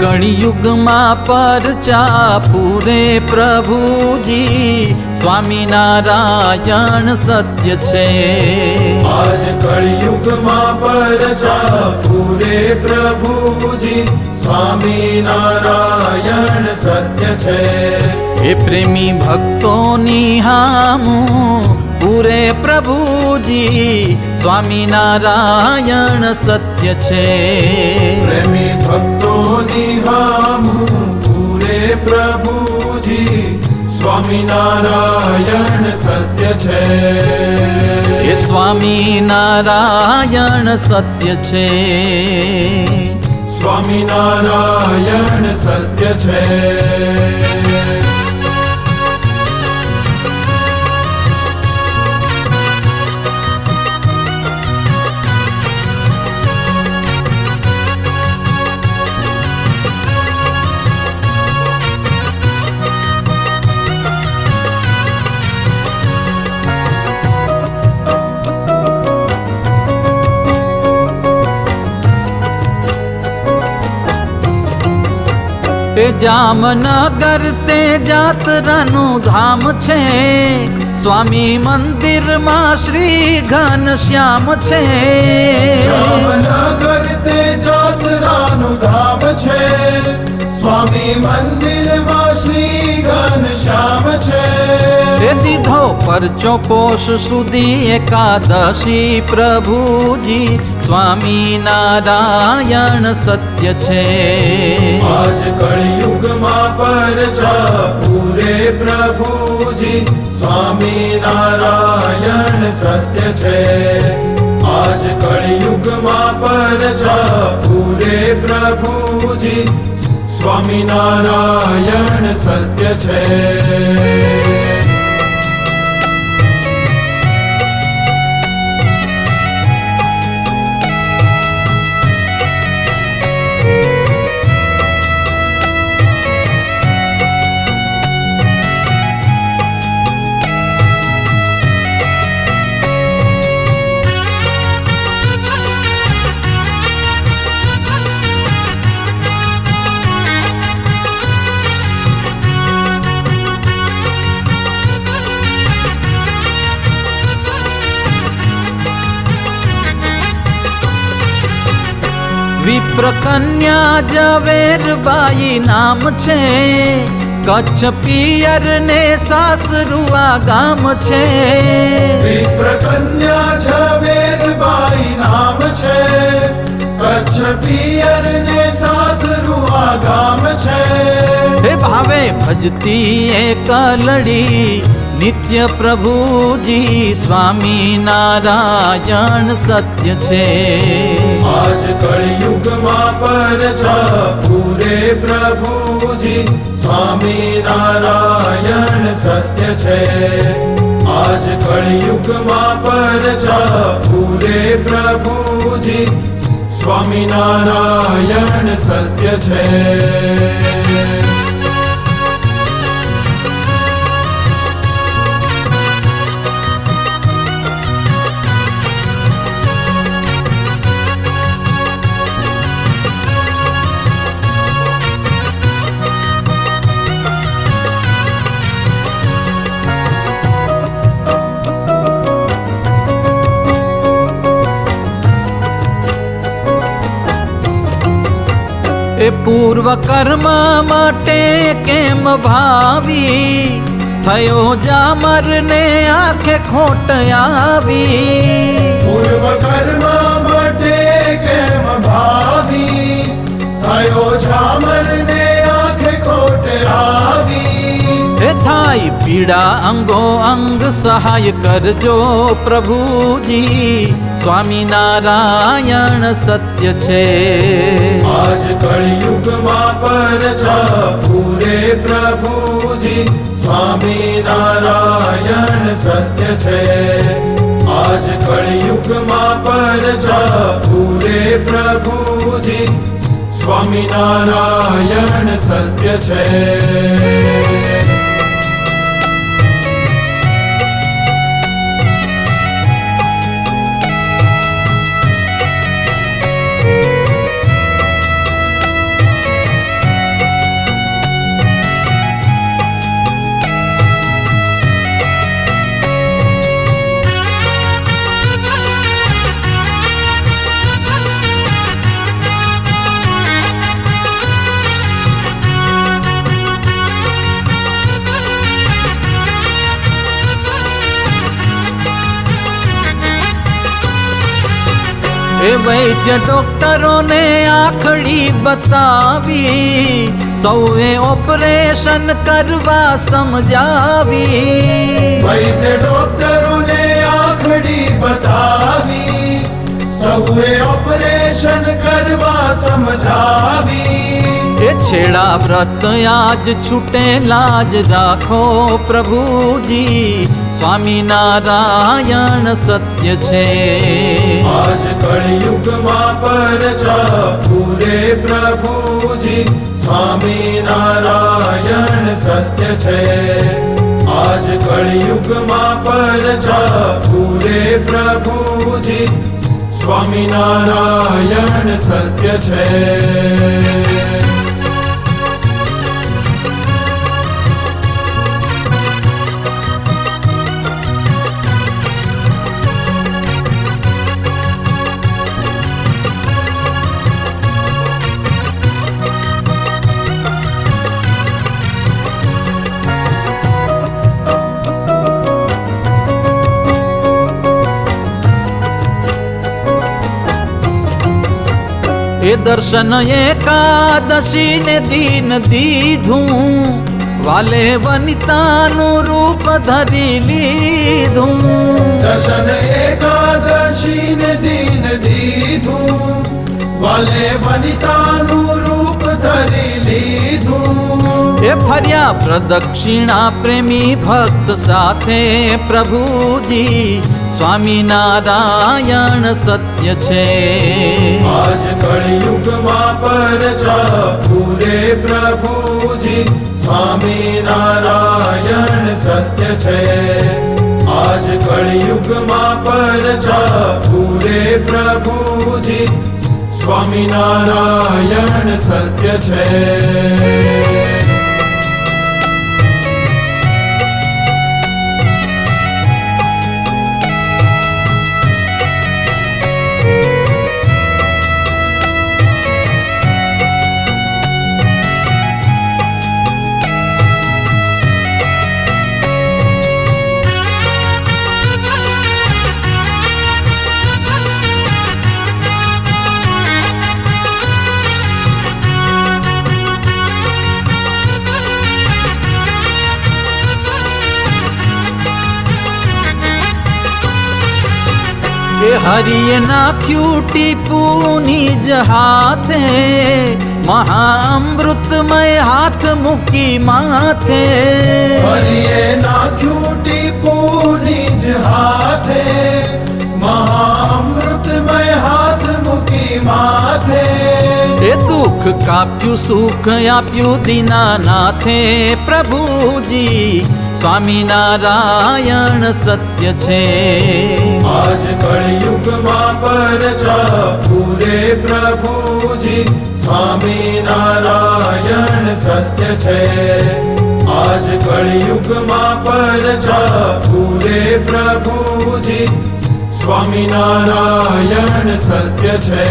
કળિયુગમાં પરચા પૂરે પ્રભુજી, સ્વામિનારાયણ સત્ય છે. આજ કળિયુગમાં પરચા પૂરે પ્રભુજી, સ્વામિનારાયણ સત્ય છે. હે પ્રેમી ભક્તોની હામું પૂરે પ્રભુજી, સ્વામિનારાયણ સત્ય છે. પ્રેમી ભક્તોની હામું પૂરે પ્રભુજી, સ્વામિનારાયણ સત્ય છે. હે સ્વામિનારાયણ સત્ય છે. સ્વામિનારાયણ સત્ય છે. એ જામનગર તે જાતરાનું ધામ છે, સ્વામી મંદિરમાં શ્રી ઘનશ્યામ છે. જામનગર તે જાતરાનું ધામ છે, સ્વામી મંદિરમાં શ્રી ઘનશ્યામ છે. તે દીધો પરચો પોષ સુધી એકાદશી પ્રભુજી, સ્વામિનારાયણ સત્ય છે. આજ કળિયુગમાં પરચા પૂરે પ્રભુજી, સ્વામિનારાયણ સત્ય છે. આજ કળિયુગમાં પરચા પૂરે પ્રભુજી, સ્વામિનારાયણ સત્ય છે. વિપ્ર કન્યા ઝવેરબાઈ નામ છે, કચ્છ પિયર ને સાસરુઆ ગામ છે. વિપ્ર કન્યા ઝવેરબાઈ નામ છે, કચ્છ પિયર ને સાસરુઆ ગામ છે. હે ભાવે ભજતી એક લડી નિત્ય પ્રભુજી, સ્વામિનારાયણ સત્ય છે. આજ કળિયુગમાં પરચા પૂરે પ્રભુજી, સ્વામિનારાયણ સત્ય છે. આજ કળિયુગમાં પરચા પૂરે પ્રભુજી, સ્વામિનારાયણ સત્ય છે. એ પૂર્વ કર્મ માટે કેમ ભાવી, થયો જામર ને આંખે ખોટ આવી. પૂર્વ કર્મ માટે કેમ ભાવી, થયો જામર ને આંખે ખોટ આવી. હે થાય પીડા અંગો અંગ સહાય કરજો પ્રભુજી, સ્વામિનારાયણ સત્ય છે. આજ કળિયુગમાં પરચા પૂરે પ્રભુજી, સ્વામિનારાયણ સત્ય છે. આજ કળિયુગમાં પરચા પૂરે પ્રભુજી, સ્વામિનારાયણ સત્ય છે. એ વૈદ્ય ડોક્ટરોને આખડી બતાવી, સૌએ ઓપરેશન કરવા સમજાવી. વૈદ્ય ડોક્ટરોને આખડી બતાવી, સૌએ ઓપરેશન કરવા સમજાવી. એ છેડા વ્રત આજ છૂટે લાજ રાખો પ્રભુજી, સ્વામિનારાયણ સત્ય છે. આજ કળિયુગમાં પરચા પૂરે પ્રભુજી, સ્વામિનારાયણ સત્ય છે. આજ કળિયુગમાં પરચા પૂરે પ્રભુજી, સ્વામિનારાયણ સત્ય છે. એ દર્શન એકાદશી ને દીન દીધું, વાલે વનિતાનું રૂપ ધરી લીધું. દર્શન એકાદશી ને દીન દીધું, વાલે વનિતાનું રૂપ ધરી લીધું. એ ફર્યા પ્રદક્ષિણા પ્રેમી ભક્ત સાથે પ્રભુજી, સ્વામિનારાયણ સત્ય છે. આજ કળિયુગમાં પરચા પૂરે પ્રભુજી, સ્વામિનારાયણ સત્ય છે. આજ કળિયુગમાં પરચા પૂરે પ્રભુજી, સ્વામિનારાયણ સત્ય છે. એ હરિએ નાખ્યું ટીપું નિજ હાથે, મહાઅમૃતમય હાથ મૂકી માથે. હરિએ નાખ્યું ટીપું નિજ હાથે, મહાઅમૃતમય હાથ મૂકી માથે. એ દુઃખ કાપ્યું સુખ આપ્યું દીનાનાથે પ્રભુજી, સ્વામિનારાયણ સત્ય છે. આજ કળિયુગમાં પરચા પૂરે પ્રભુજી, સ્વામિનારાયણ સત્ય છે. આજ કળિયુગમાં પરચા પૂરે પ્રભુજી, સ્વામિનારાયણ સત્ય છે.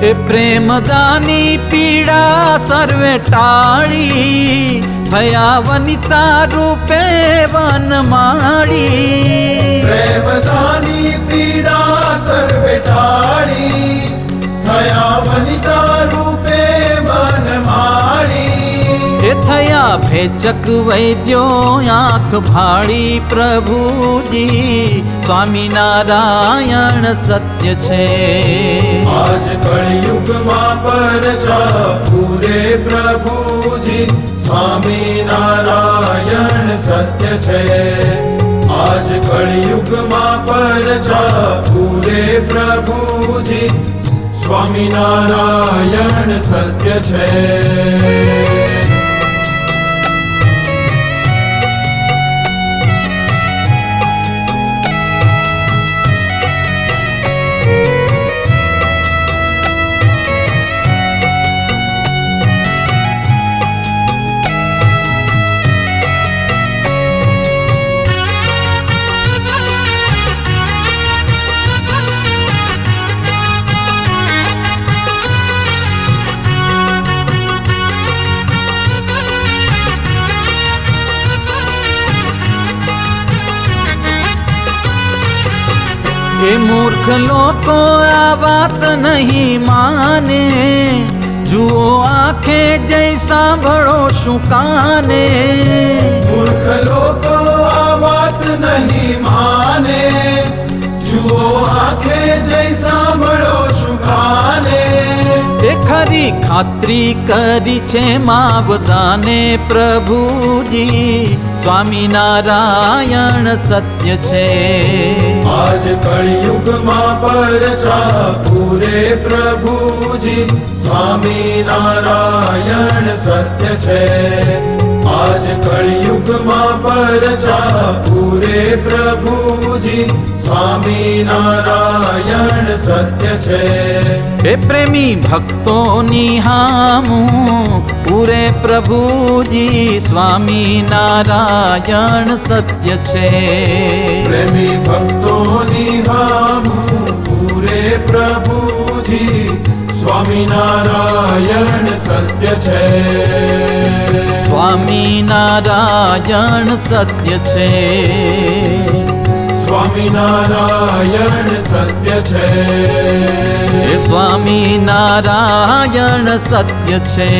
એ પ્રેમદાની પીડા સર્વે ટાળી, થયા વનિતા રૂપે વનમાળી. પ્રેમદાની પીડા સર્વે ટાળી, થયા વનિતા રૂપે વનમાળી. એ થયા ભેચક વૈદ્યો આંખ ભાળી પ્રભુજી, સ્વામિનારાયણ સત્ય છે. આજ કળિયુગમાં પરચા પૂરે પ્રભુજી, સ્વામિનારાયણ સત્ય છે. આજ કળિયુગમાં પરચા પૂરે પ્રભુજી, સ્વામિનારાયણ સત્ય છે. એ મૂર્ખ લોકો આ વાત નહીં માને, જુઓ આંખે જઈ સાંભળો શું કાને. મૂર્ખ લોકો આ વાત નહીં માને, જુઓ આંખે જઈ સાંભળો શું કાને. એ ખરી ખાતરી કરી છે માવદાને પ્રભુજી, સ્વામિનારાયણ સત્ય છે. આજ કળિયુગમાં પરચા પૂરે પ્રભુજી, સ્વામિનારાયણ સત્ય છે. આજ કળિયુગમાં પરચા પૂરે પ્રભુજી, સ્વામિનારાયણ સત્ય છે. એ પ્રેમી ભક્તોની હામું પૂરે પ્રભુજી, સ્વામિનારાયણ સત્ય છે. પ્રેમી ભક્તોની હામું પૂરે પ્રભુજી, સ્વામિનારાયણ સત્ય છે. સ્વામિનારાયણ સત્ય છે. સ્વામિનારાયણ સત્ય છે. એ સ્વામિનારાયણ સત્ય છે.